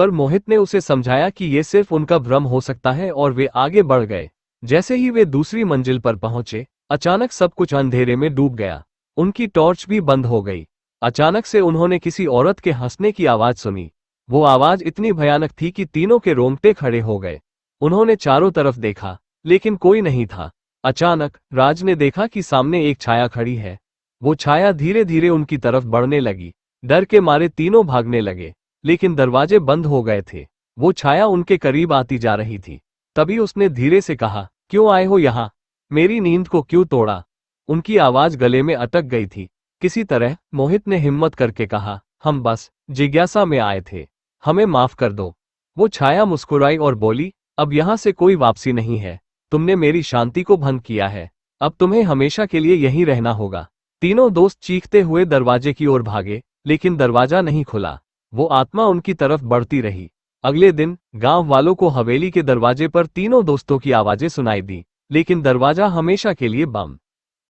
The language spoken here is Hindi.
पर मोहित ने उसे समझाया कि ये सिर्फ उनका भ्रम हो सकता है और वे आगे बढ़ गए। जैसे ही वे दूसरी मंजिल पर पहुंचे, अचानक सब कुछ अंधेरे में डूब गया। उनकी टॉर्च भी बंद हो गई। अचानक से उन्होंने किसी औरत के हंसने की आवाज सुनी। वो आवाज इतनी भयानक थी कि तीनों के रोंगटे खड़े हो गए। उन्होंने चारों तरफ देखा, लेकिन कोई नहीं था। अचानक राज ने देखा कि सामने एक छाया खड़ी है। वो छाया धीरे धीरे उनकी तरफ बढ़ने लगी। डर के मारे तीनों भागने लगे, लेकिन दरवाजे बंद हो गए थे। वो छाया उनके करीब आती जा रही थी। तभी उसने धीरे से कहा, क्यों आए हो यहाँ? मेरी नींद को क्यों तोड़ा? उनकी आवाज गले में अटक गई थी। किसी तरह मोहित ने हिम्मत करके कहा, हम बस जिज्ञासा में आए थे, हमें माफ कर दो। वो छाया मुस्कुराई और बोली, अब यहाँ से कोई वापसी नहीं है। तुमने मेरी शांति को भंग किया है, अब तुम्हें हमेशा के लिए यहीं रहना होगा। तीनों दोस्त चीखते हुए दरवाजे की ओर भागे, लेकिन दरवाजा नहीं खुला। वो आत्मा उनकी तरफ बढ़ती रही। अगले दिन गांव वालों को हवेली के दरवाजे पर तीनों दोस्तों की आवाजें सुनाई दी, लेकिन दरवाजा हमेशा के लिए बंद।